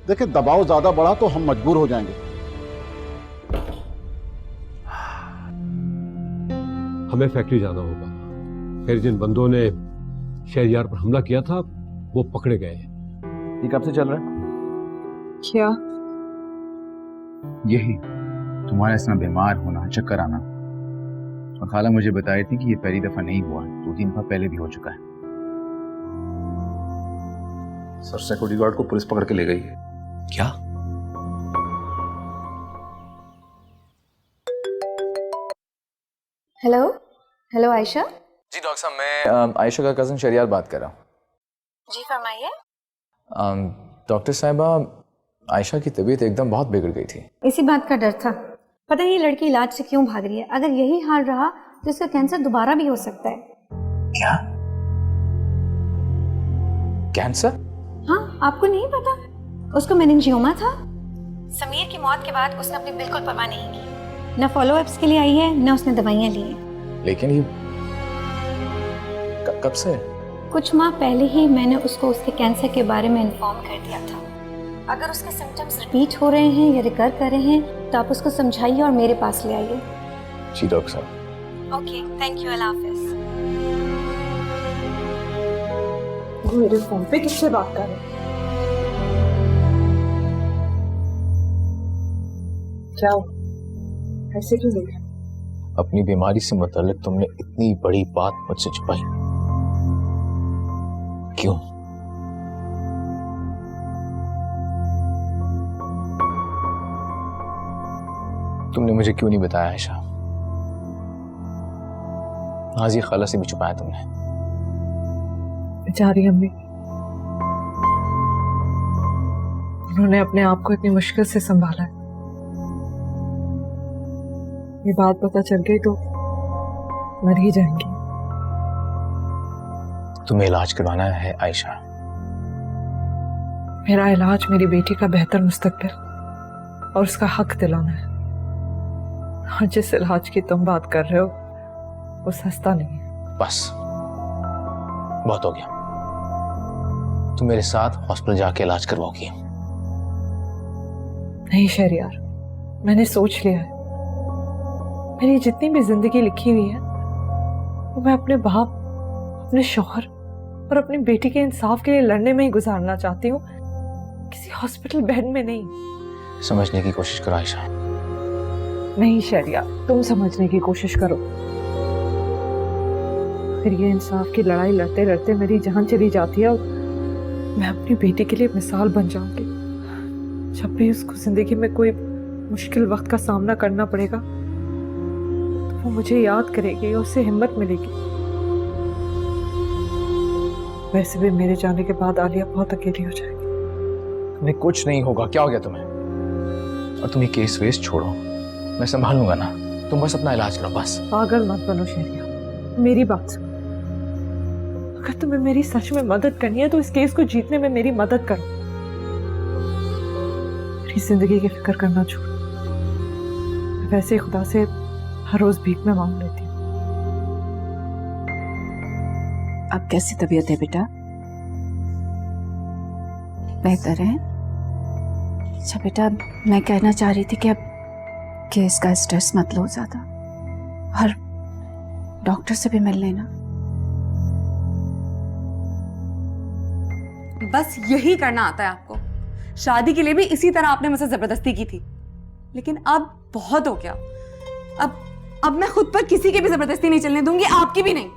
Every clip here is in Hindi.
देखिए, दबाव ज्यादा बढ़ा तो हम मजबूर हो जाएंगे। हमें फैक्ट्री जाना होगा। फिर जिन बंदों ने शहरयार पर हमला किया था वो पकड़े गए हैं। ये कब से चल रहा है? क्या? यही तुम्हारा इतना बीमार होना, चक्कर आना। और खाला मुझे बताई थी कि ये पहली दफा नहीं हुआ, 2-3 दफा पहले भी हो चुका है। सर, सिक्योरिटी गार्ड को पुलिस पकड़ के ले गई है। क्या? Hello hello Ayesha. जी डॉक्टर साहब, मैं आयशा का कज़न शहरयार बात कर रहा हूँ। जी फरमाइए। डॉक्टर साहिबा, आयशा की तबीयत एकदम बहुत बिगड़ गई थी। इसी बात का डर था। पता नहीं ये लड़की इलाज से क्यों भाग रही है। अगर यही हाल रहा तो इसका कैंसर दोबारा भी हो सकता है। क्या? कैंसर? हाँ, आपको नहीं पता? उसको मेनिंजियोमा था। समीर की मौत के बाद उसने अपनी बिल्कुल परवाह नहीं की। न फॉलोअप्स के लिए आई है, न उसने दवाइयाँ ली हैं। लेकिन ये कब से? कुछ माह पहले ही मैंने उसको उसके कैंसर के बारे में इन्फॉर्म कर दिया था। अगर उसके सिम्टम्स रिपीट हो रहे हैं या रिकर कर रहे हैं तो आप उसको समझाइए और मेरे पास ले आइए। जी डॉक्टर साहब। ओके, थैंक यू, अल्लाह हाफिज। वो मेरे फोन पे किससे बात कर रहे हैं? क्या हुआ? ऐसे क्यों देख रहे हैं? अपनी बीमारी से मुताल्लिक तुमने इतनी बड़ी बात मुझसे छुपाई क्यों? तुमने मुझे क्यों नहीं बताया आयशा? नाज़िया खाला से भी छुपाया तुमने। बेचारी अम्मी, उन्होंने अपने आप को इतनी मुश्किल से संभाला है। ये बात पता चल गई तो मर ही जाएंगी। तुम्हें इलाज करवाना है आयशा। मेरा इलाज मेरी बेटी का बेहतर मुस्तकबिल और उसका हक दिलाना है। और जिस इलाज की तुम बात कर रहे हो वो सस्ता नहीं है। बस बहुत हो गया। तुम मेरे साथ हॉस्पिटल जाके इलाज करवाओगी? नहीं शहरयार, मैंने सोच लिया है। मेरी जितनी भी जिंदगी लिखी हुई है वो मैं अपने बाप, अपने शौहर और अपनी बेटी के इंसाफ के लिए लड़ने में ही गुजारना चाहती हूँ, किसी हॉस्पिटल बेड में नहीं। समझने की कोशिश करो आयशा। नहीं शहरयार, तुम समझने की कोशिश करो। फिर ये इंसाफ की लड़ाई लड़ते लड़ते मेरी जान चली जाती है और मैं अपनी बेटी के लिए मिसाल बन जाऊंगी। जब भी उसको जिंदगी में कोई मुश्किल वक्त का सामना करना पड़ेगा तो वो मुझे याद करेगी और उससे हिम्मत मिलेगी। वैसे भी मेरे जाने के बाद आलिया बहुत अकेली हो जाएगी। तुम्हें कुछ नहीं होगा। क्या हो गया तुम्हें? और तुम ये केस वेस छोड़ो, मैं संभाल लूंगा ना। तुम बस अपना इलाज करो बस। पागल मत बनो शहरिया, मेरी बात सुनो। अगर तुम्हें मेरी सच में मदद करनी है तो इस केस को जीतने में मेरी मदद करो। मेरी जिंदगी की फिक्र करना छोड़ो। वैसे ही खुदा से हर रोज भीख में मांग लेती हूँ। अब कैसी तबीयत है बेटा? बेहतर है? अच्छा बेटा, मैं कहना चाह रही थी कि अब केस का स्ट्रेस मत लो ज्यादा और डॉक्टर से भी मिल लेना। बस यही करना आता है आपको। शादी के लिए भी इसी तरह आपने मुझसे जबरदस्ती की थी, लेकिन अब बहुत हो गया। अब मैं खुद पर किसी की भी जबरदस्ती नहीं चलने दूंगी, आपकी भी नहीं।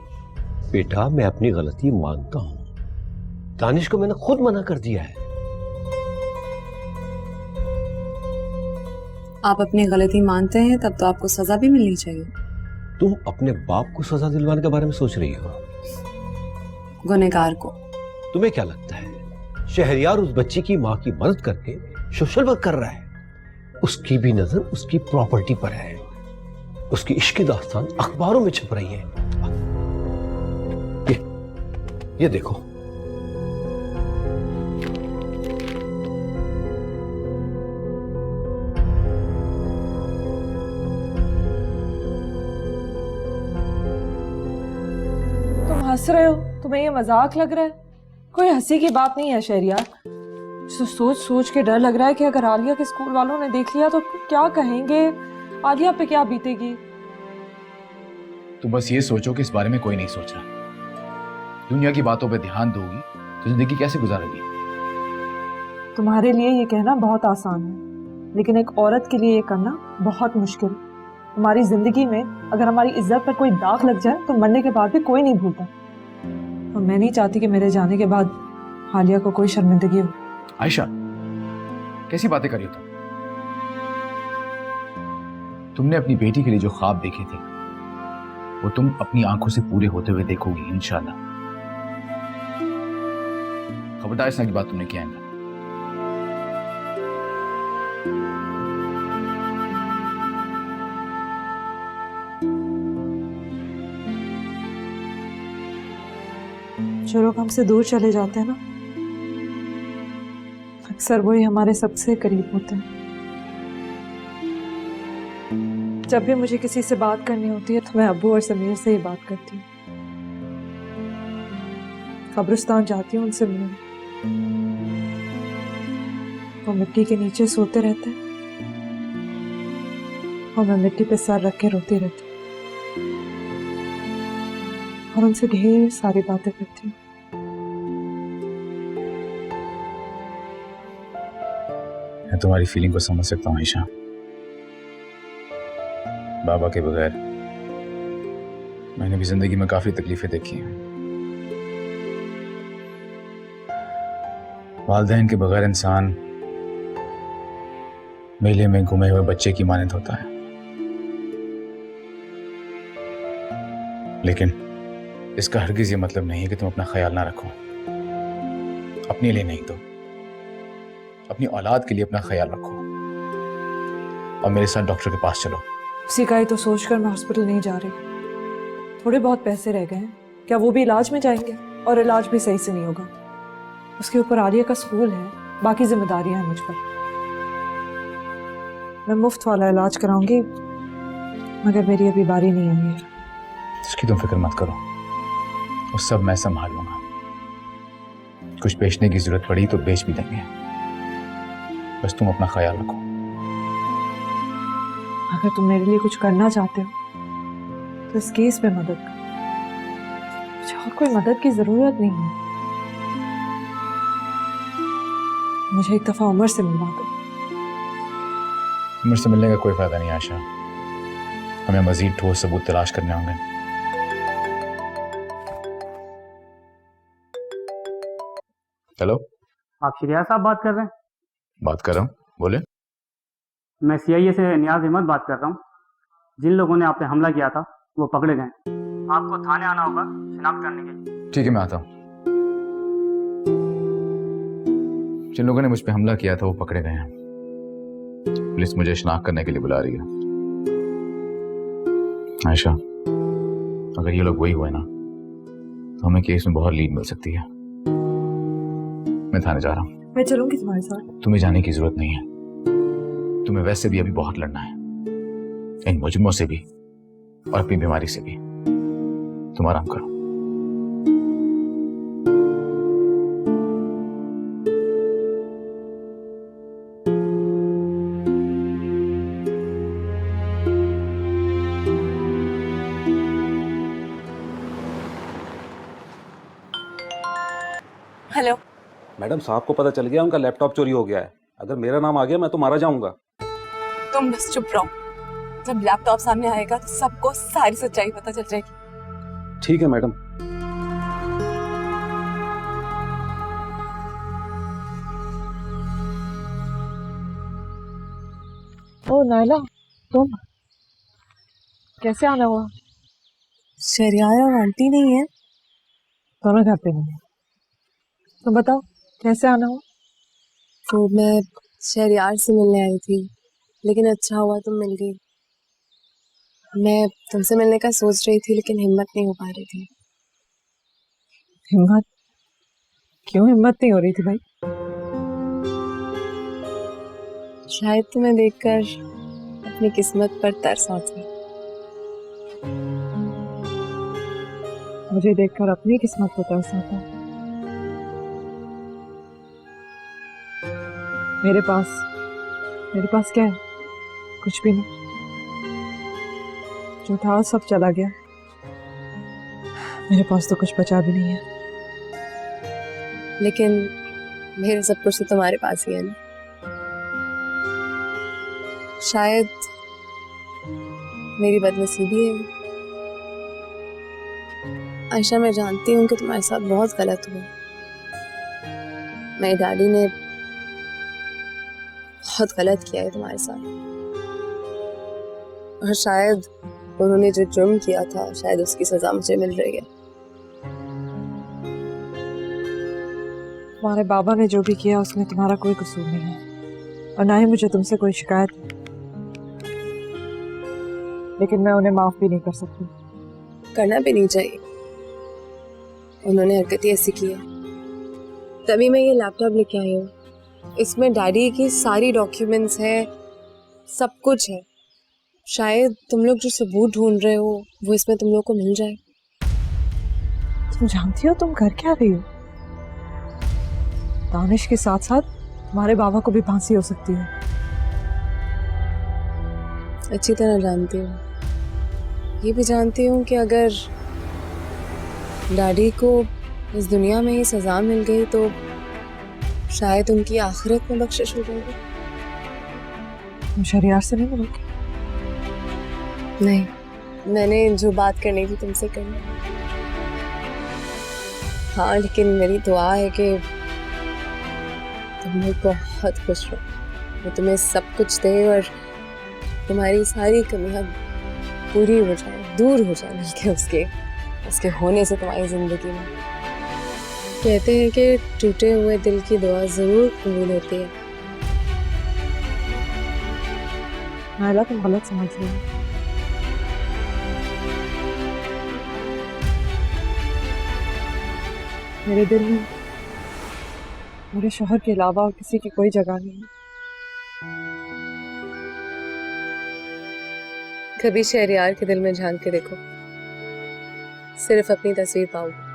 बेटा, मैं अपनी गलती मानता हूं। दानिश को मैंने खुद मना कर दिया है। आप अपनी गलती मानते हैं तब तो आपको सजा भी मिलनी चाहिए। तुम अपने बाप को सजा दिलवाने के बारे में सोच रही हो? गुनहगार को। तुम्हें क्या लगता है शहरयार उस बच्ची की मां की मदद करके सोशल वर्क कर रहा है? उसकी भी नजर उसकी प्रॉपर्टी पर है। उसकी इश्क की दास्तान अखबारों में छप रही है। ये देखो, तुम हंस रहे हो, तुम्हें ये मजाक लग रहा है? कोई हंसी की बात नहीं है शहरियार। सोच सोच के डर लग रहा है कि अगर आलिया के स्कूल वालों ने देख लिया तो क्या कहेंगे, आलिया पे क्या बीतेगी। तो बस ये सोचो कि इस बारे में कोई नहीं सोच रहा। दुनिया की बातों पे ध्यान दोगी तो जिंदगी कैसे गुजारोगी? तुम्हारे लिए ये कहना बहुत आसान है, लेकिन एक औरत के लिए ये करना बहुत मुश्किल। हमारी जिंदगी में अगर हमारी इज्जत पर कोई दाग लग जाए तो मरने के बाद भी कोई नहीं भूलता। और मैं नहीं चाहती कि मेरे जाने के बाद आलिया को कोई शर्मिंदगी हो। आयशा, कैसी बातें कर रही हो तुम? तुमने अपनी बेटी के लिए जो ख्वाब देखे थे वो तुम अपनी आंखों से पूरे होते हुए देखोगी इंशाल्लाह। खबरदार इस तरह की बात तुमने किया है। जो लोग हमसे दूर चले जाते हैं ना, अक्सर वही हमारे सबसे करीब होते हैं। जब भी मुझे किसी से बात करनी होती है तो मैं अब्बू और समीर से ही बात करती हूँ। कब्रिस्तान जाती हूँ उनसे मिलने। वो मिट्टी के नीचे सोते रहते हैं और मैं मिट्टी पे सर रख के रोती रहती हूँ और उनसे ढेर सारी बातें करती हूँ। मैं तुम्हारी फीलिंग को समझ सकता हूँ आयशा। बाबा के बगैर मैंने भी जिंदगी में काफी तकलीफें देखी हैं। वालिदैन के बगैर इंसान मेले में घुमे हुए बच्चे की मानद होता है। लेकिन इसका हरगिज ये मतलब नहीं है कि तुम अपना ख्याल ना रखो। अपने लिए नहीं तो अपनी औलाद के लिए अपना ख्याल रखो और मेरे साथ डॉक्टर के पास चलो। उसी का ही तो सोचकर मैं हॉस्पिटल नहीं जा रही। थोड़े बहुत पैसे रह गए हैं, क्या वो भी इलाज में जाएंगे? और इलाज भी सही से नहीं होगा। उसके ऊपर आलिया का स्कूल है, बाकी जिम्मेदारियां हैं मुझ पर। मैं मुफ्त वाला इलाज कराऊंगी, मगर मेरी अभी बारी नहीं आई है। इसकी तुम फिक्र मत करो, वो सब मैं संभाल लूंगा। कुछ बेचने की जरूरत पड़ी तो बेच भी देंगे, बस तुम अपना ख्याल रखो। अगर तुम मेरे लिए कुछ करना चाहते हो तो इस केस में मदद करो। मुझे और कोई मदद की जरूरत नहीं है। मुझे एक दफा उमर से मिलवा दो। उमर से मिलने का कोई फायदा नहीं आशा। हमें मजीद ठोस सबूत तलाश करने होंगे। हेलो, आप शरिया साहब बात कर रहे हैं? बात कर रहा हूँ, बोले। मैं CIA से नियाज अहमद बात कर रहा हूँ। जिन लोगों ने आप पे हमला किया था वो पकड़े गए। आपको थाने आना होगा शिनाख्त करने के लिए। ठीक है, मैं आता हूँ। जिन लोगों ने मुझ पे हमला किया था वो पकड़े गए हैं। पुलिस मुझे शिनाख्त करने के लिए बुला रही है। आयशा, अगर ये लोग वही हुए ना तो हमें केस में बहुत लीड मिल सकती है। मैं थाने जा रहा हूँ। मैं चलूंगी तुम्हारे साथ। तुम्हें जाने की जरूरत नहीं है। तुम्हें वैसे भी अभी बहुत लड़ना है, इन मुजरिमों से भी और अपनी बीमारी से भी। तुम आराम करो। हेलो। मैडम, साहब को पता चल गया उनका लैपटॉप चोरी हो गया है। अगर मेरा नाम आ गया मैं तो मारा जाऊंगा। तुम बस चुप रहो। जब लैपटॉप सामने आएगा तो सबको सारी सच्चाई पता चल जाएगी। ठीक है मैडम। ओ नायला, तुम कैसे आना हुआ? शरिया आंटी नहीं है। दोनों घर पे नहीं है। तुम बताओ कैसे आना हुआ? तो मैं शहरियार से मिलने आई थी, लेकिन अच्छा हुआ तुम मिल गई। मैं तुमसे मिलने का सोच रही थी लेकिन हिम्मत नहीं हो पा रही थी। हिम्मत? क्यों हिम्मत नहीं हो रही थी भाई? शायद तुम्हें देखकर अपनी किस्मत पर तरस आती। मुझे देखकर अपनी किस्मत को तरस आता है। मेरे पास क्या है? कुछ भी नहीं। जो था सब चला गया। मेरे पास तो कुछ बचा भी नहीं है। लेकिन मेरा सब कुछ तो तुम्हारे पास ही है ना। शायद मेरी बदनसीबी है। आयशा, मैं जानती हूँ कि तुम्हारे साथ बहुत गलत हुआ। मेरे डैडी ने बहुत गलत किया है तुम्हारे साथ, और शायद उन्होंने जो जुर्म किया था शायद उसकी सजा मुझे मिल रही है। तुम्हारे बाबा ने जो भी किया उसमें तुम्हारा कोई कसूर नहीं है, और ना ही मुझे तुमसे कोई शिकायत है। लेकिन मैं उन्हें माफ भी नहीं कर सकती। करना भी नहीं चाहिए, उन्होंने हरकतें ऐसी की है। तभी मैं ये लैपटॉप लेके आई हूँ। इसमें डैडी की सारी डॉक्यूमेंट्स है, सब कुछ है। शायद तुम लोग जो सबूत ढूंढ रहे हो वो इसमें तुम लोग को मिल जाए। तुम जानती हो तुम कर क्या रही हो? दानिश के साथ साथ तुम्हारे बाबा को भी फांसी हो सकती है। अच्छी तरह जानती हूँ। ये भी जानती हूँ कि अगर डैडी को इस दुनिया में ही सजा मिल गई तो शायद उनकी आखिरत में बख्शिश हो जाएगी। तुम शहरयार से नहीं मिलोगे? नहीं, मैंने जो बात करनी थी तुमसे करनी। हाँ, लेकिन मेरी दुआ है कि तुम लोग बहुत खुश रहो, वो तुम्हें सब कुछ दे और तुम्हारी सारी कमियां पूरी हो जाए, दूर हो जाए बल्कि उसके होने से तुम्हारी जिंदगी में। कहते हैं कि टूटे हुए दिल की दुआ जरूर कबूल होती है। नायला, तुम गलत समझ रही हो। मेरे दिल में मेरे शौहर के अलावा और किसी की कोई जगह नहीं है। कभी शहरयार के दिल में झांक के देखो, सिर्फ अपनी तस्वीर पाओगे।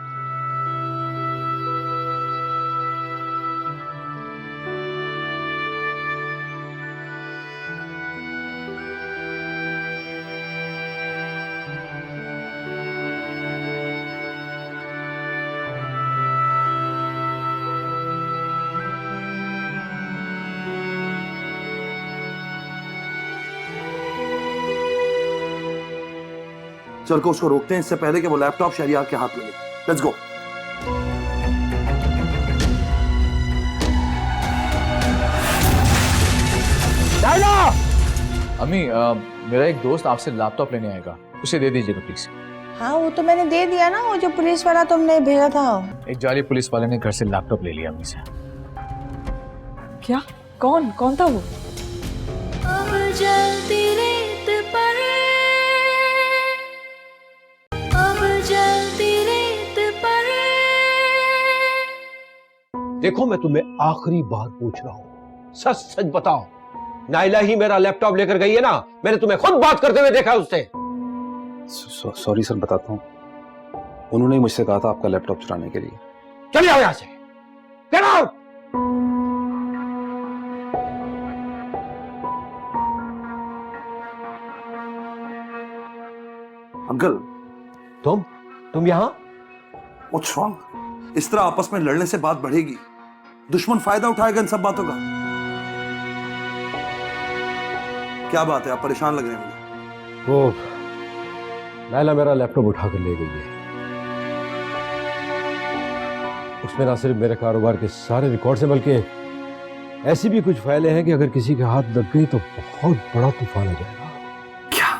चल को उसको रोकते हैं इससे पहले कि वो लैपटॉप शहरयार के हाथ लगे। लेट्स गो। अम्मी, मेरा एक दोस्त आपसे लैपटॉप लेने आएगा, उसे दे दीजिएगा प्लीज। हाँ, वो तो मैंने दे दिया ना, वो जो पुलिस वाला तुमने भेजा था। एक जाली पुलिस वाले ने घर से लैपटॉप ले लिया अम्मी से। क्या? कौन था वो? अब जलती रेत पर, अब जलती रेत पर। देखो, मैं तुम्हें आखिरी बार पूछ रहा हूं, सच सच बताओ, नाइला ही मेरा लैपटॉप लेकर गई है ना? मैंने तुम्हें खुद बात करते हुए देखा उससे। सॉरी सर, बताता हूँ। उन्होंने ही मुझसे कहा था आपका लैपटॉप चुराने के लिए। चले आओ यहां से। Get out. अंकल, तुम यहां? What's wrong? इस तरह आपस में लड़ने से बात बढ़ेगी, दुश्मन फायदा उठाएगा इन सब बातों का। क्या बात है, आप परेशान लग रहे हैं मुझे। वो नाइला मेरा लैपटॉप उठाकर ले गई है। उसमें ना सिर्फ मेरे कारोबार के सारे रिकॉर्ड्स हैं, बल्कि ऐसी भी कुछ फाइलें हैं कि अगर किसी के हाथ लग गई तो बहुत बड़ा तूफान आ जाएगा। क्या?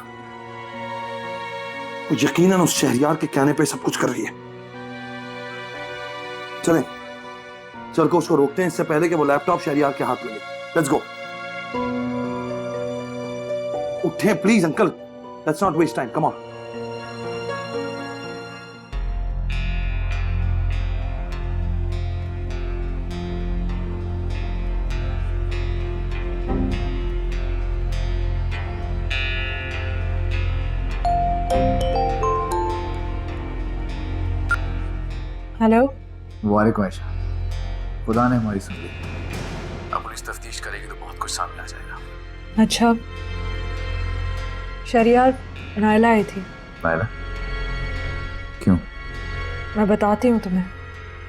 वो यकीनन उस शहरयार के कहने पे सब कुछ कर रही है। चल को उसको रोकते हैं इससे पहले कि वो लैपटॉप शहरयार के हाथ लगे। Let's go. उठे please uncle, let's not waste time, come on. Hello. वालेकुम आयशा, खुदा ने हमारी सुन ली। अब पुलिस पुलिस तफ्तीश करेगी तो बहुत कुछ सामने आ जाएगा। अच्छा, शरियार नायला आई थी। नायला? क्यों? मैं बताती हूँ तुम्हें।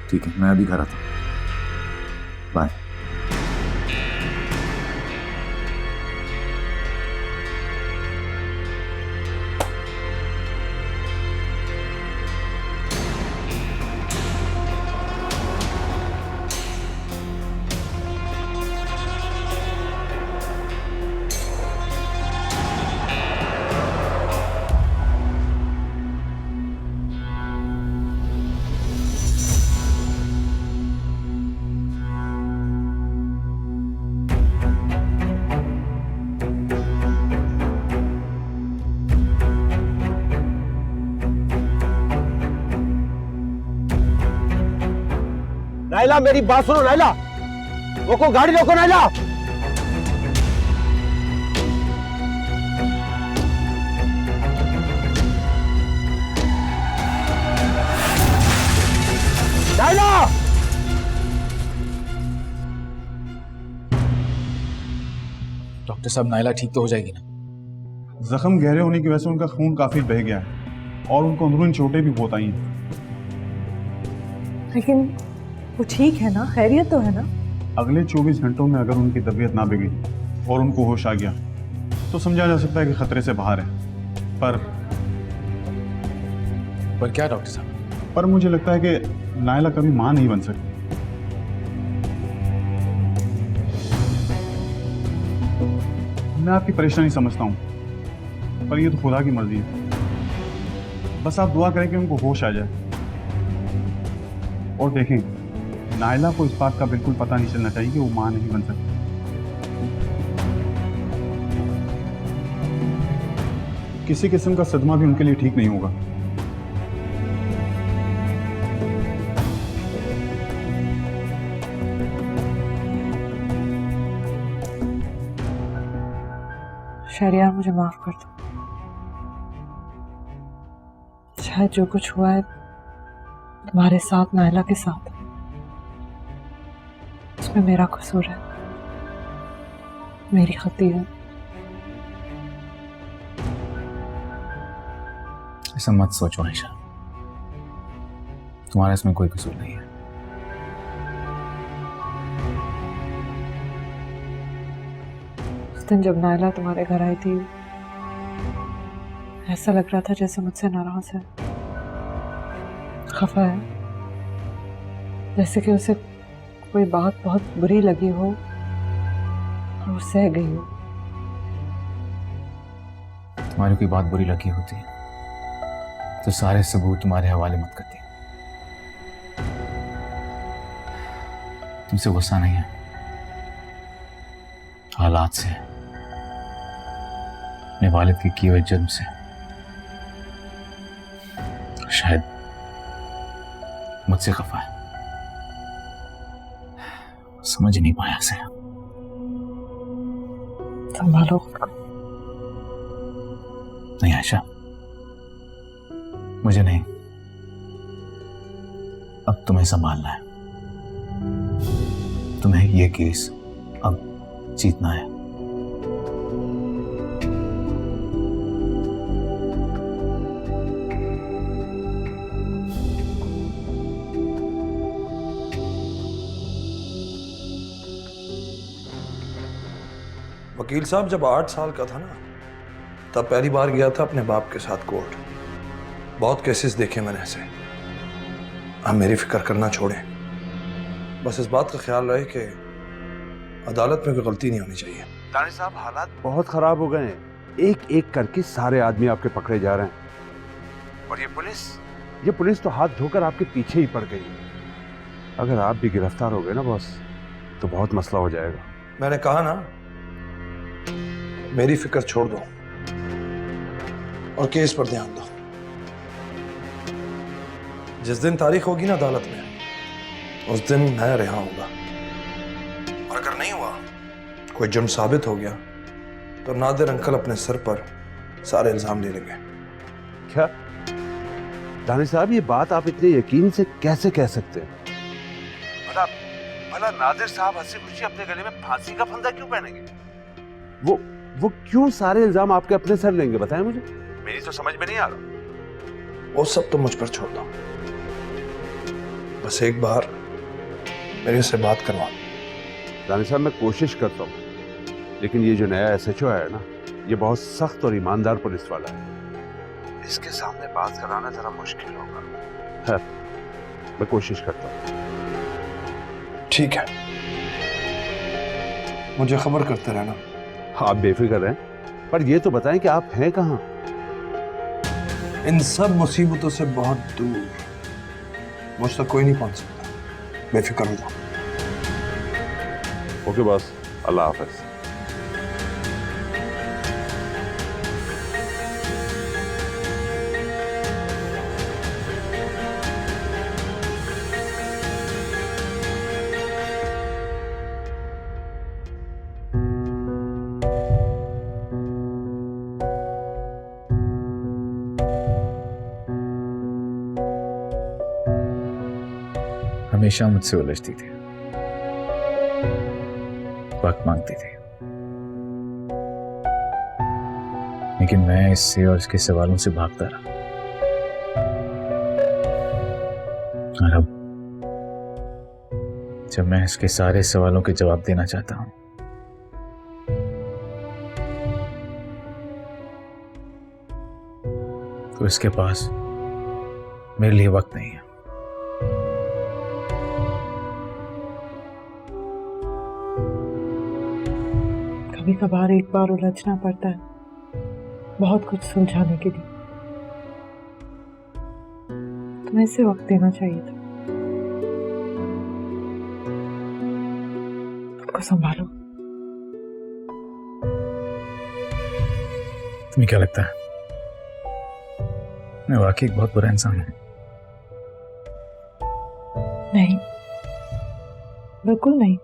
ठीक है, मैं अभी घर आता हूँ। बाय। नायला, मेरी बात सुनो नायला। रोको, गाड़ी रोको नायला। नायला! डॉक्टर साहब, नायला ठीक तो हो जाएगी ना? जख्म गहरे होने की वजह से उनका खून काफी बह गया है और उनको अंदरूनी चोटें भी बहुत आई हैं। लेकिन वो ठीक है ना, खैरियत तो है ना? अगले 24 घंटों में अगर उनकी तबीयत ना बिगड़ी और उनको होश आ गया तो समझा जा सकता है कि खतरे से बाहर है। पर क्या डॉक्टर साहब? पर मुझे लगता है कि नायला कभी मां नहीं बन सकती। मैं आपकी परेशानी समझता हूँ, पर ये तो खुदा की मर्जी है। बस आप दुआ करें कि उनको होश आ जाए। और देखें, नायला को इस बात का बिल्कुल पता नहीं चलना चाहिए कि वो मां नहीं बन सकती। किसी किस्म का सदमा भी उनके लिए ठीक नहीं होगा। शरियार, मुझे माफ कर दो। शायद जो कुछ हुआ है तुम्हारे साथ, नायला के साथ, इसमें मेरा कसूर है, मेरी गलती है। ऐसा मत सोचो आयशा, तुम्हारा इसमें कोई कसूर नहीं है। उस दिन जब नायला तुम्हारे घर आई थी, ऐसा लग रहा था जैसे मुझसे नाराज है, खफा है, जैसे कि उसे कोई बात बहुत बुरी लगी हो और वो सह गई हो। तुम्हारी कोई बात बुरी लगी होती तो सारे सबूत तुम्हारे हवाले मत करती। तुमसे गुस्सा नहीं है, हालात से, अपने वालिद के किए हुए जुर्म से। शायद मुझसे खफा है, समझ नहीं पाया से। संभालो। नहीं आयशा, मुझे नहीं, अब तुम्हें संभालना है। तुम्हें यह केस अब जीतना है। वकील साहब, जब 8 साल का था ना, तब पहली बार गया था अपने बाप के साथ कोर्ट। बहुत केसेस देखे मैंने ऐसे। आप मेरी फिक्र करना छोड़ें, बस इस बात का ख्याल रहे कि अदालत में कोई गलती नहीं होनी चाहिए। दानिश साहब, हालात बहुत खराब हो गए हैं। एक एक करके सारे आदमी आपके पकड़े जा रहे हैं और ये पुलिस तो हाथ धोकर आपके पीछे ही पड़ गई है। अगर आप भी गिरफ्तार हो गए ना बॉस, तो बहुत मसला हो जाएगा। मैंने कहा ना, मेरी फिक्र छोड़ दो और केस पर ध्यान दो। जिस दिन तारीख होगी ना अदालत में, उस दिन मैं रिहा होऊंगा। और अगर नहीं हुआ, कोई जुर्म साबित हो गया, तो नादिर अंकल अपने सर पर सारे इल्जाम ले लेंगे। क्या दानिश साहब, ये बात आप इतने यकीन से कैसे कह सकते हैं? भला नादिर साहब हंसी खुशी अपने गले में फांसी का फंदा क्यों पहनेंगे? वो क्यों सारे इल्जाम आपके अपने सर लेंगे, बताएं मुझे, मेरी तो समझ में नहीं आ रहा। वो सब तो मुझ पर छोड़ दो, बस एक बार मेरे से बात करवा। रानी साहब मैं कोशिश करता हूँ, लेकिन ये जो नया SHO है ना, ये बहुत सख्त और ईमानदार पुलिस वाला है, इसके सामने बात कराना जरा मुश्किल होगा। मैं कोशिश करता हूँ। ठीक है, मुझे खबर करते रहना। आप बेफिक्र रहें, पर ये तो बताएं कि आप हैं कहाँ? इन सब मुसीबतों से बहुत दूर, मुझ तक कोई नहीं पहुंच सकता, बेफिक्र हो जाओ। ओके बॉस, अल्लाह हाफिज। हमेशा मुझसे उलझती थी, वक्त मांगती थी, लेकिन मैं इससे और इसके सवालों से भागता रहा। और अब जब मैं इसके सारे सवालों के जवाब देना चाहता हूं, तो इसके पास मेरे लिए वक्त नहीं है। कभी कभार एक बार उलझना पड़ता है बहुत कुछ सुलझाने के लिए। तुम्हें इसे वक्त देना चाहिए था। तुमको संभालो। तुम्हें क्या लगता है मैं वाकई एक बहुत बुरा इंसान हूं? नहीं, बिल्कुल नहीं।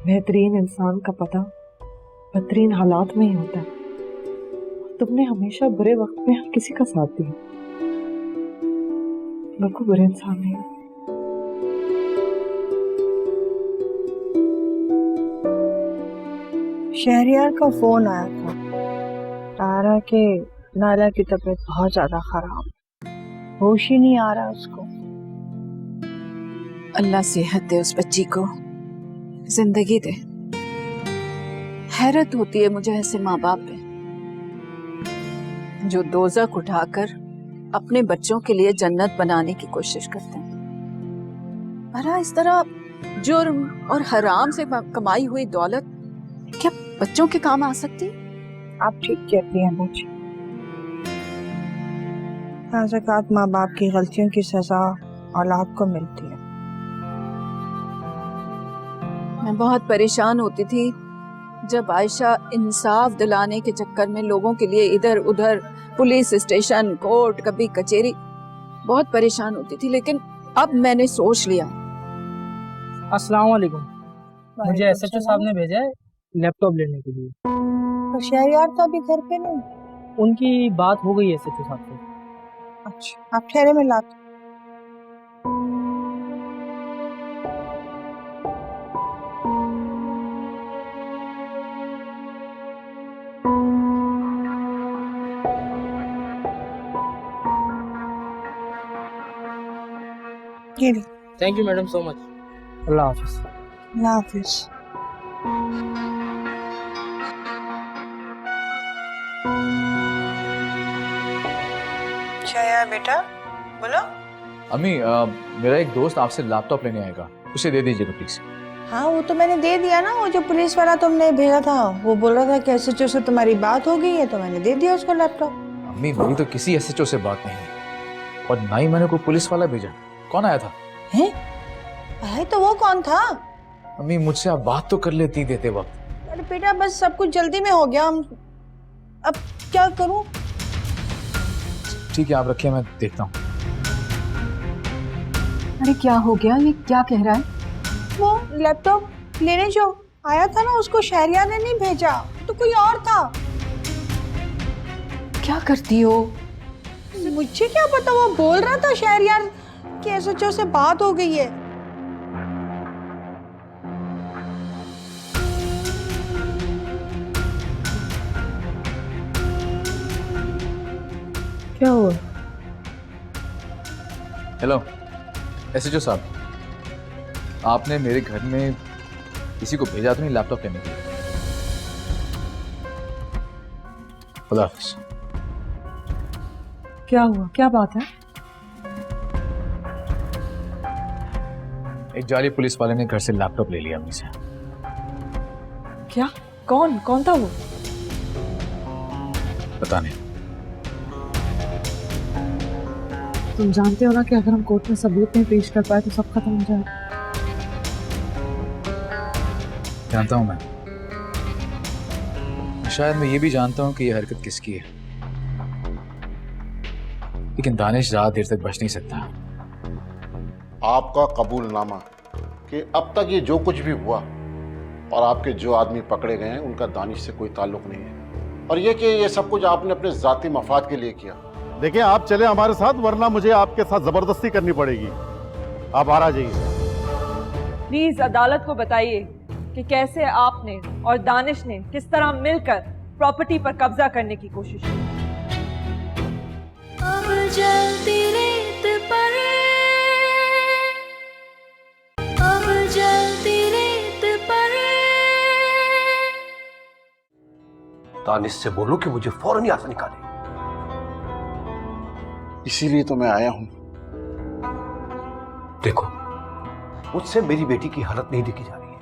बेहतरीन इंसान का पता बदतरीन हालात में ही होता है। तुमने हमेशा बुरे वक्त में हर किसी का साथ दिया, बिल्कुल बुरे इंसान नहीं। शहरियार का फोन आया था, बता रहा कि नाला की तबीयत बहुत ज्यादा खराब, होश ही नहीं आ रहा उसको। अल्लाह सेहत दे उस बच्ची को, जिंदगी दे। हैरत होती है मुझे ऐसे माँ बाप पे जो दोज़ख उठाकर अपने बच्चों के लिए जन्नत बनाने की कोशिश करते हैं। भला इस तरह जुर्म और हराम से कमाई हुई दौलत क्या बच्चों के काम आ सकती? आप ठीक कहती हैं बच्ची। बाज़ माँ बाप की गलतियों की सजा औलाद को मिलती है। मैं बहुत परेशान होती थी जब आयशा इंसाफ दिलाने के चक्कर में लोगों के लिए इधर उधर पुलिस स्टेशन, कोर्ट, कभी कचहरी, बहुत परेशान होती थी। लेकिन अब मैंने सोच लिया। अस्सलाम वालेकुम। मुझे SHO साहब ने भेजा है लैपटॉप लेने के लिए। तो शहरियार तो अभी घर पे नहीं। उनकी बात हो गई है SHO साहब से। अच्छा, आप ठहरे, में लाते। Thank you madam so much. Allah हाफिज। अल्लाह हाफिज। शहरियार बेटा बोलो। अम्मी मेरा एक दोस्त आपसे लैपटॉप लेने आएगा, उसे दे दीजिएगा प्लीज। हाँ वो तो मैंने दे दिया ना, वो जो पुलिस वाला तुमने भेजा था वो बोल रहा था कि SHO से तुम्हारी बात हो गई है, तो मैंने दे दिया उसको लैपटॉप। अम्मी मेरी तो किसी SHO से बात नहीं है और ना ही मैंने कोई पुलिस वाला भेजा। कौन आया था? हैं? भाई तो वो कौन था? अम्मी मुझसे आप बात तो कर लेती देते वक्त। अरे बेटा बस सब कुछ जल्दी में हो गया, अब क्या करूं? ठीक है आप रखिए, मैं देखता हूँ। अरे क्या हो गया, ये क्या कह रहा है? वो लैपटॉप लेने जो आया था ना, उसको शहरियार ने नहीं भेजा, तो कोई और था। क्या करती हो? मुझे क्या पता, वो बोल रहा था शहरियार कि एसएचओ से बात हो गई है। क्या हुआ? हेलो एसएचओ साहब, आपने मेरे घर में किसी को भेजा तो नहीं लैपटॉप लेने के लिए? खुदा हाफिज। क्या हुआ? क्या बात है? एक जाली पुलिस वाले ने घर से लैपटॉप ले लिया अम्मी से। क्या? कौन कौन था वो? पता नहीं। तुम जानते हो ना कि अगर हम कोर्ट में सबूत नहीं पेश कर पाए तो सब खत्म हो जाए। जानता हूं मैं। शायद मैं ये भी जानता हूं कि ये हरकत किसकी है, लेकिन दानिश ज्यादा देर तक बच नहीं सकता। आपका कबूलनामा कि अब तक ये जो कुछ भी हुआ और आपके जो आदमी पकड़े गए हैं उनका दानिश से कोई ताल्लुक नहीं है, और ये कि ये सब कुछ आपने अपने जाती मफाद के लिए किया। देखिए, आप चले हमारे साथ, वरना मुझे आपके साथ जबरदस्ती करनी पड़ेगी। आप बाहर आ जाइए। प्लीज अदालत को बताइए कि कैसे आपने और दानिश ने किस तरह मिलकर प्रॉपर्टी पर कब्जा करने की कोशिश की। अब जल्दी रेत पर, अब जल्दी रेत पर। दानिश से बोलो कि मुझे फौरन यहाँ से निकाले। इसीलिए तो मैं आया हूं। देखो, मुझसे मेरी बेटी की हालत नहीं देखी जा रही है।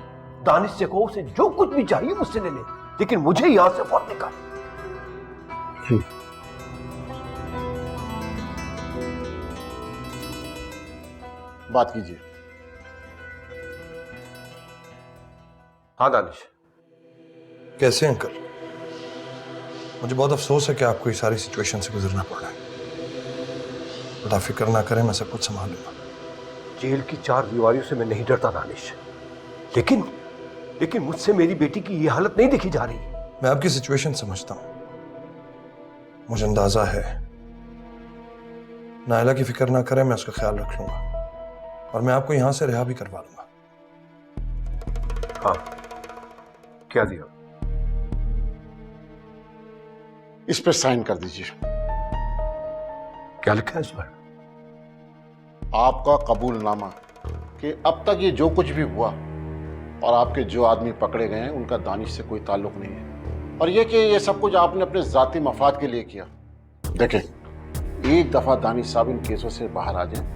दानिश से कहो उसे जो कुछ भी चाहिए मुझसे ले ले, लेकिन मुझे यहां से फौरन निकाले। बात कीजिए। हाँ दानिश। कैसे अंकल? मुझे बहुत अफसोस है कि आपको ये सारी सिचुएशन से गुजरना पड़ रहा है, बट आप फिक्र ना करें, मैं सब कुछ संभाल लूंगा। जेल की 4 दीवारों से मैं नहीं डरता दानिश, लेकिन मुझसे मेरी बेटी की ये हालत नहीं देखी जा रही। मैं आपकी सिचुएशन समझता हूं, मुझे अंदाजा है। नायला की फिक्र ना करें, मैं उसका ख्याल रख लूंगा और मैं आपको यहां से रिहा भी करवा लूंगा। हाँ, क्या दिया? इस पर साइन कर दीजिए। क्या लिखा है इस पर? आपका कबूलनामा कि अब तक ये जो कुछ भी हुआ और आपके जो आदमी पकड़े गए हैं उनका दानिश से कोई ताल्लुक नहीं है, और ये कि ये सब कुछ आपने अपने जाती मफाद के लिए किया। देखें, एक दफा दानिश साहब इन केसों से बाहर आ जाएं,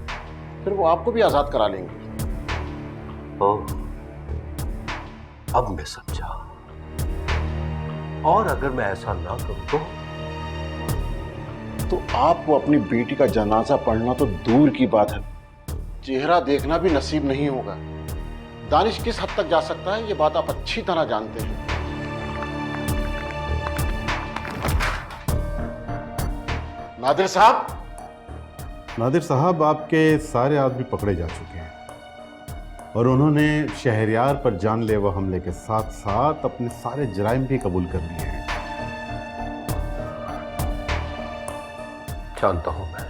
फिर वो आपको भी आजाद करा लेंगे। ओह, अब मैं समझा। और अगर मैं ऐसा ना करूं तो आपको अपनी बेटी का जनाजा पढ़ना तो दूर की बात है, चेहरा देखना भी नसीब नहीं होगा। दानिश किस हद तक जा सकता है ये बात आप अच्छी तरह जानते हैं। नादिर साहब। नादिर साहब, आपके सारे आदमी पकड़े जा चुके हैं और उन्होंने शहरयार पर जानलेवा हमले के साथ साथ अपने सारे जराइम भी कबूल कर लिए हैं। जानता हूं मैं।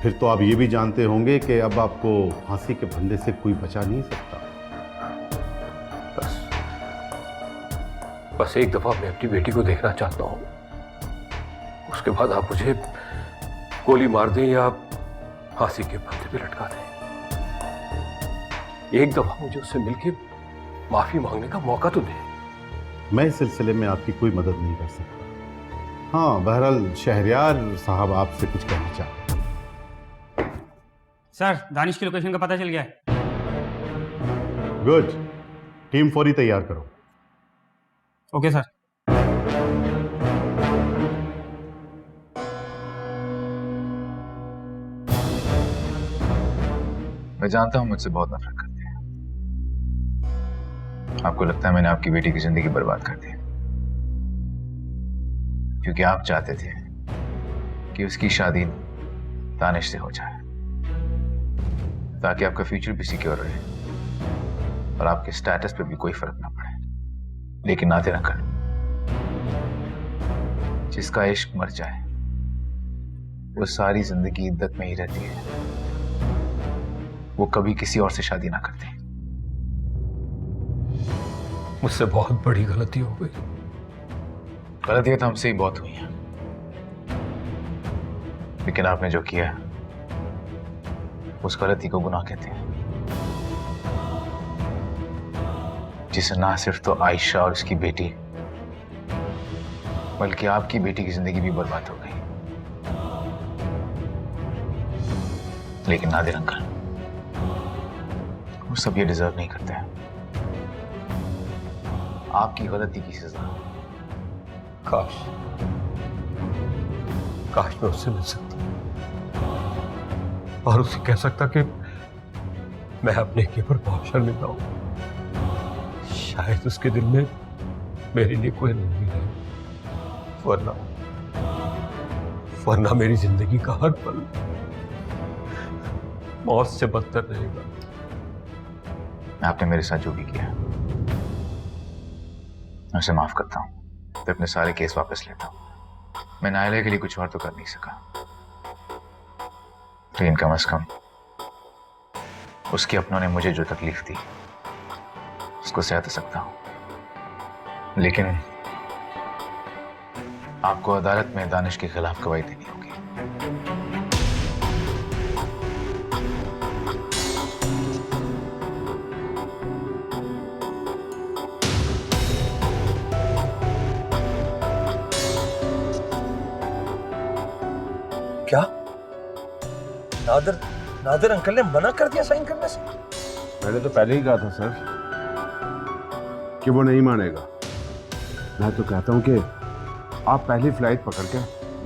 फिर तो आप ये भी जानते होंगे कि अब आपको फांसी के फंदे से कोई बचा नहीं सकता। बस एक दफा मैं अपनी बेटी को देखना चाहता हूं, उसके बाद आप मुझे गोली मार दें या फांसी के फंदे पे लटका दें। एक दफा मुझे उससे मिलकर माफी मांगने का मौका तो दें। मैं इस सिलसिले में आपकी कोई मदद नहीं कर सकता। हाँ, बहरहाल शहरयार साहब आपसे कुछ कहना चाहते हैं। सर, दानिश की लोकेशन का पता चल गया है। गुड, टीम फौरी तैयार करो। Okay sir. मैं जानता हूं मुझसे बहुत नफरत करते हैं। आपको लगता है मैंने आपकी बेटी की जिंदगी बर्बाद कर दी, क्योंकि आप चाहते थे कि उसकी शादी दानिश से हो जाए, ताकि आपका फ्यूचर भी सिक्योर रहे और आपके स्टेटस पे भी कोई फर्क ना पड़े। लेकिन नादिर अंकल, जिसका इश्क मर जाए वो सारी जिंदगी इद्दत में ही रहती है। वो कभी किसी और से शादी ना करते। मुझसे बहुत बड़ी गलती हो गई। गलतियां तो हमसे ही बहुत हुई हैं, लेकिन आपने जो किया है उस गलती को गुनाह कहते हैं, जिसे ना सिर्फ तो आयशा और उसकी बेटी बल्कि आपकी बेटी की जिंदगी भी बर्बाद हो गई। लेकिन नादिर अंकल, वो सब ये डिजर्व नहीं करते हैं आपकी गलती की सजा। काश मैं उससे मिल सकता और उसे कह सकता कि मैं अपने के पर बहुत शर्मिंदा हूं। शायद उसके दिल में मेरे लिए कोई नहीं है, वरना मेरी जिंदगी का हर पल मौत से बदतर रहेगा। आपने मेरे साथ जो भी किया मैं उसे माफ करता हूं, तो अपने सारे केस वापस लेता हूं। मैं नायला के लिए कुछ और तो कर नहीं सका, लेकिन कम से कम उसके अपनों ने मुझे जो तकलीफ दी उसको सह तो सकता हूं। लेकिन आपको अदालत में दानिश के खिलाफ गवाही देनी होगी। क्या नादिर अंकल ने मना कर दिया साइन करने से? मैंने तो पहले ही कहा था सर कि वो नहीं मानेगा। मैं तो कहता हूं कि आप पहली फ्लाइट पकड़ के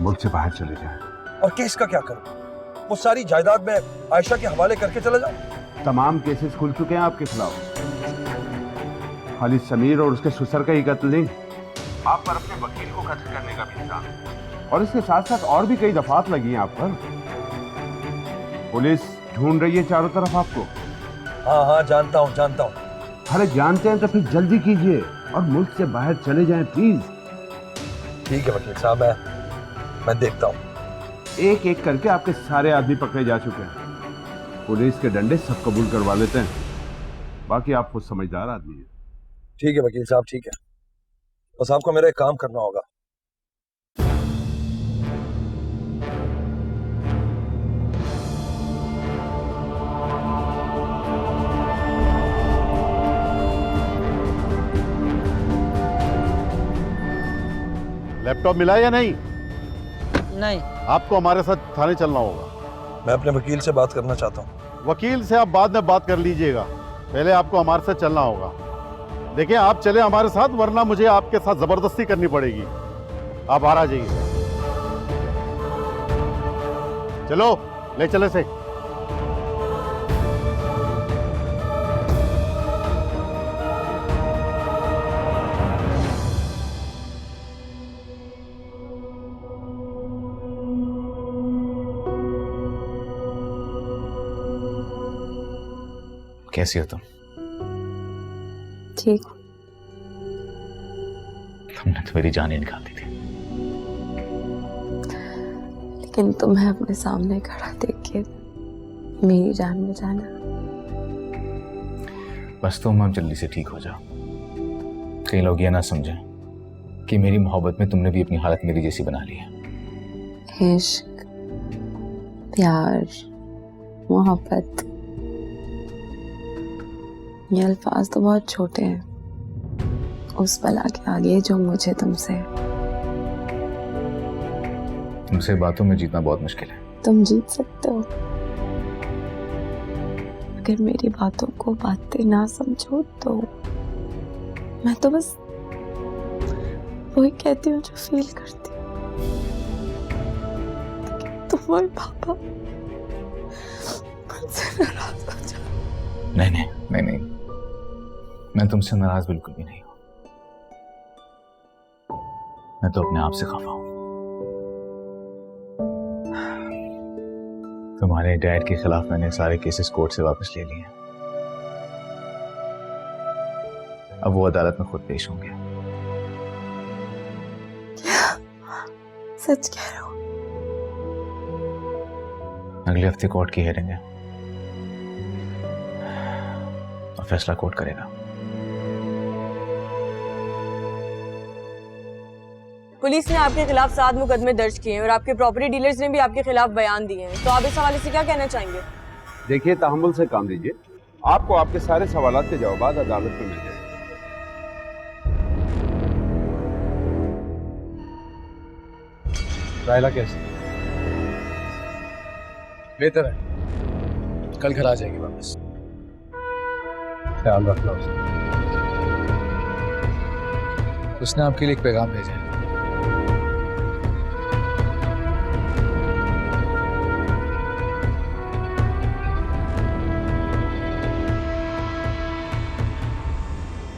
मुल्क से बाहर चले जाएं। और केस का क्या करूं? वो सारी जायदाद में आयशा के हवाले करके चला जाऊं? तमाम केसेस खुल चुके हैं आपके खिलाफ। खाली समीर और उसके ससुर का ही कत्ल नहीं, आप पर अपने वकील को कत्ल करने का भी इल्जाम है। और इसके साथ साथ और भी कई दफात लगी हैं आप पर। पुलिस ढूंढ रही है चारों तरफ आपको। हाँ जानता हूँ। अरे जानते हैं तो फिर जल्दी कीजिए और मुल्क से बाहर चले जाएं प्लीज। ठीक है वकील साहब, मैं देखता हूँ। एक एक करके आपके सारे आदमी पकड़े जा चुके हैं। पुलिस के डंडे सब कबूल करवा लेते हैं, बाकी आप खुद समझदार आदमी हैं। ठीक है वकील साहब, ठीक है। बस आपको मेरा एक काम करना होगा। लैपटॉप मिला या नहीं? नहीं। आपको हमारे साथ थाने चलना होगा। मैं अपने वकील से बात करना चाहता हूँ। वकील से आप बाद में बात कर लीजिएगा, पहले आपको हमारे साथ चलना होगा। देखिए आप चले हमारे साथ, वरना मुझे आपके साथ जबरदस्ती करनी पड़ेगी। आप बाहर आ जाइए। चलो ले चले से। कैसी हो तुम? ठीक। तुमने तो मेरी जान ही निकाल दी थी। लेकिन तुम्हें अपने सामने खड़ा देख के मेरी जान में जाना। बस तुम अब जल्दी से ठीक हो जाओ, कई लोग ये ना समझें कि मेरी मोहब्बत में तुमने भी अपनी हालत मेरी जैसी बना ली है। इश्क, प्यार, मोहब्बत, ये अल्फाज तो बहुत छोटे हैं उस बला के आगे जो मुझे तुमसे बातों में जीतना बहुत मुश्किल है। तुम जीत सकते हो अगर मेरी बातों को बातें ना समझो तो। मैं तो बस वही कहती हूँ जो फील करती हूँ। तुम्हारे पापा मुझसे नाराज हो जाओ। नहीं, मैं तुमसे नाराज बिल्कुल भी नहीं हूं। मैं तो अपने आप से खफा हूं। तुम्हारे डैड के खिलाफ मैंने सारे केसेस कोर्ट से वापस ले लिए। अब वो अदालत में खुद पेश होंगे। सच कह रहा हूं? अगले हफ्ते कोर्ट की हियरिंग है। और फैसला कोर्ट करेगा। पुलिस ने आपके खिलाफ 7 मुकदमे दर्ज किए हैं और आपके प्रॉपर्टी डीलर्स ने भी आपके खिलाफ बयान दिए हैं, तो आप इस हवाले से क्या कहना चाहेंगे? देखिए, तहम्मुल से काम लीजिए, आपको आपके सारे सवालात के जवाब अदालत में मिल जाएंगे। रायला कैसे? बेहतर है, कल घर आ जाएगी वापस। ख्याल रखना उसने आपके लिए एक पैगाम भेजा है।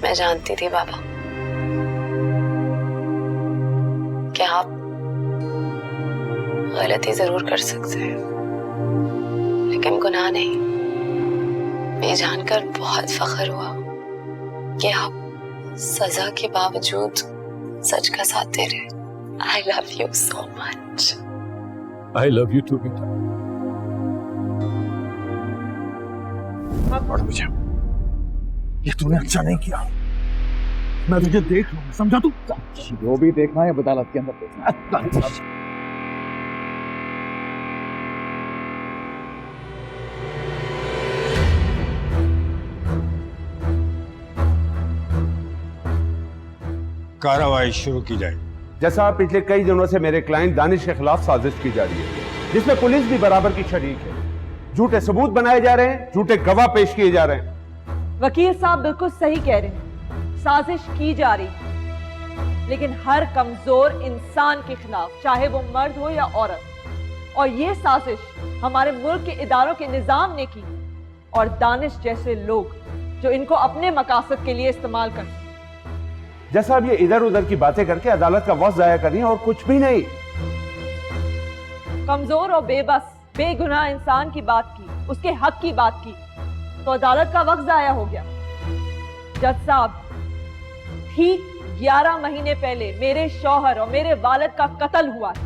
मैं जानती थी बाबा कि आप गलती जरूर कर सकते हैं, लेकिन गुनाह नहीं। मैं जानकर बहुत फख्र हुआ कि आप सजा के बावजूद सच का साथ दे रहे। I love you so much. I love you too बेटा। और मुझे ये तूने अच्छा नहीं किया। मैं तुझे देख लूंगा, समझा तू? जो भी देखना है अदालत के अंदर देखना। कार्रवाई शुरू की जाए। जैसा पिछले कई दिनों से मेरे क्लाइंट दानिश के खिलाफ साजिश की जा रही है, जिसमें पुलिस भी बराबर की शरीक है। झूठे सबूत बनाए जा रहे हैं, झूठे गवाह पेश किए जा रहे हैं। वकील साहब बिल्कुल सही कह रहे हैं, साजिश की जा रही है, लेकिन हर कमजोर इंसान के खिलाफ, चाहे वो मर्द हो या औरत। और ये साजिश हमारे मुल्क के इदारों के निजाम ने की, और दानिश जैसे लोग जो इनको अपने मकासद के लिए इस्तेमाल करते हैं। जैसा अब ये इधर उधर की बातें करके अदालत का वक्त जाया कर रही है और कुछ भी नहीं। कमजोर और बेबस बेगुनाह इंसान की बात की, उसके हक की बात की, तो अदालत का वक्त जाया हो गया। जज साहब, ठीक 11 महीने पहले मेरे शौहर और मेरे वालिद का कत्ल हुआ है,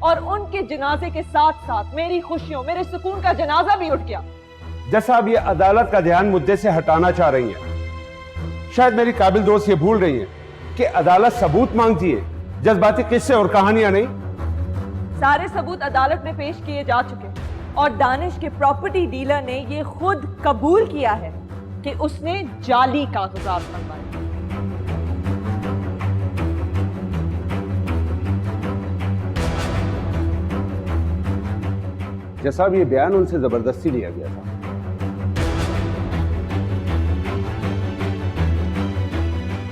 और उनके जनाजे के साथ साथ मेरी खुशियों, मेरे सुकून का जनाजा भी उठ गया। जैसा अब ये अदालत का ध्यान मुद्दे से हटाना चाह रही है। शायद मेरी काबिल दोस्त ये भूल रही है कि अदालत सबूत मांगती है, जज्बाती किस्से और कहानियां नहीं। सारे सबूत अदालत में पेश किए जा चुके हैं, और दानिश के प्रॉपर्टी डीलर ने ये खुद कबूल किया है कि उसने जाली कागजात बनवाए। जैसा अब ये बयान उनसे जबरदस्ती लिया गया था।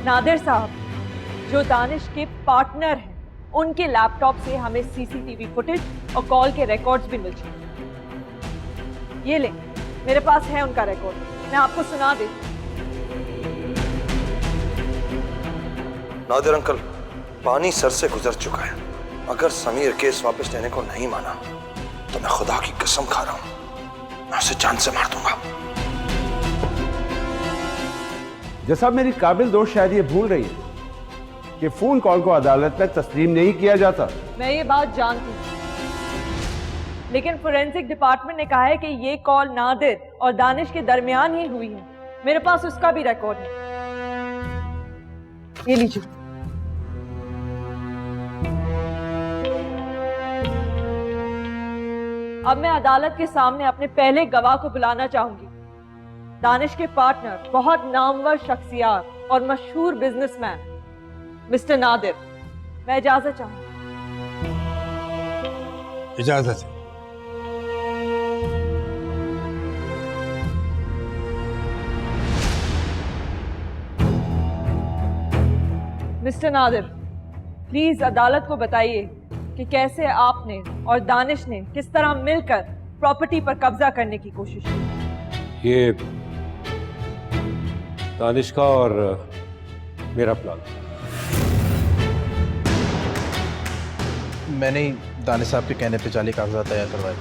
नादिर साहब, जो दानिश के पार्टनर हैं, उनके लैपटॉप से हमें सीसीटीवी फुटेज और कॉल के रिकॉर्ड्स भी मिल चुके हैं। ये ले, मेरे पास है उनका रिकॉर्ड, मैं आपको सुना देती हूँ। नादिर अंकल, पानी सर से गुजर चुका है। अगर समीर केस वापस लेने को नहीं माना तो मैं खुदा की कसम खा रहा हूं, मैं उसे जान से मार दूंगा। जैसा मेरी काबिल दोस्त शायद ये भूल रही है कि फोन कॉल को अदालत में तस्लीम नहीं किया जाता। मैं ये बात जानती हूँ, लेकिन फोरेंसिक डिपार्टमेंट ने कहा है कि ये कॉल नादिर और दानिश के दरमियान ही हुई है। मेरे पास उसका भी रिकॉर्ड है, ये लीजिए। अब मैं अदालत के सामने अपने पहले गवाह को बुलाना चाहूंगी। दानिश के पार्टनर, बहुत नामवर शख्सियत और मशहूर बिजनेसमैन मिस्टर नादिर। मैं इजाजत चाहूंगी। इजाजत है। मिस्टर नादिर, प्लीज अदालत को बताइए कि कैसे आपने और दानिश ने किस तरह मिलकर प्रॉपर्टी पर कब्जा करने की कोशिश की। ये दानिश का और मेरा प्लान। मैंने ही दानिश साहब के कहने पे जाली कागजात तैयार करवाए थे।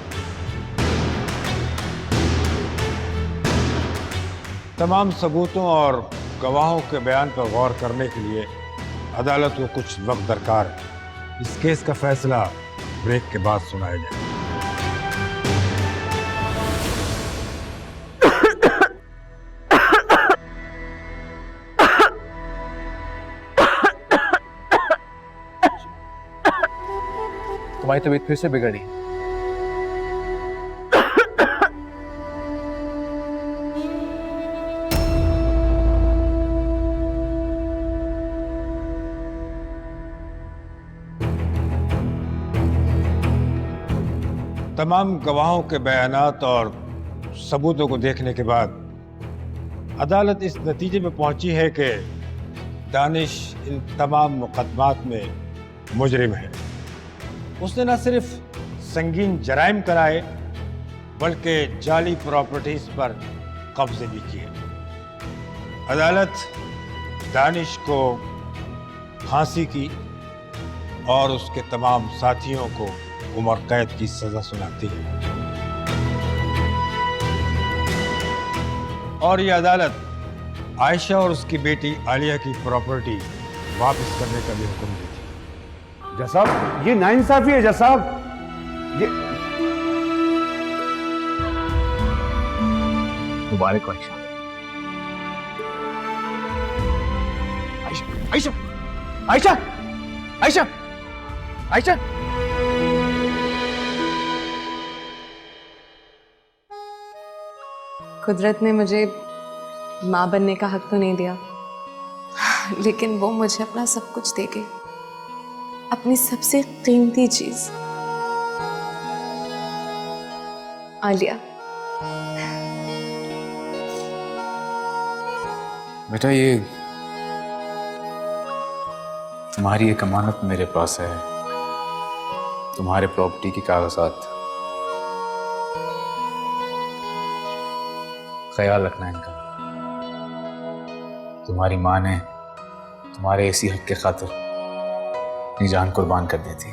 तमाम सबूतों और गवाहों के बयान पर गौर करने के लिए अदालत को कुछ वक्त दरकार है। इस केस का फैसला ब्रेक के बाद सुनाया जाए। तुम्हारी तबीयत फिर से बिगड़ी। तमाम गवाहों के बयानात और सबूतों को देखने के बाद अदालत इस नतीजे में पहुंची है कि दानिश इन तमाम मुकदमात में मुजरिम है। उसने न सिर्फ संगीन जराइम कराए बल्कि जाली प्रॉपर्टीज पर कब्जे भी किए। अदालत दानिश को फांसी की और उसके तमाम साथियों को उम्र कैद की सजा सुनाती है। और ये अदालत आयशा और उसकी बेटी आलिया की प्रॉपर्टी वापस करने का भी हुक्म देती है। जज साहब, ये नाइंसाफी है जज साहब। ये मुबारक हो आयशा। आयशा आयशा आयशा आयशा कुदरत ने मुझे माँ बनने का हक तो नहीं दिया, लेकिन वो मुझे अपना सब कुछ दे गई, अपनी सबसे कीमती चीज, आलिया। बेटा, ये तुम्हारी एक अमानत मेरे पास है, तुम्हारे प्रॉपर्टी की कागजात। ख्याल रखना इनका। तुम्हारी माँ ने तुम्हारे इसी हक के खातिर अपनी जान कुर्बान कर दी थी।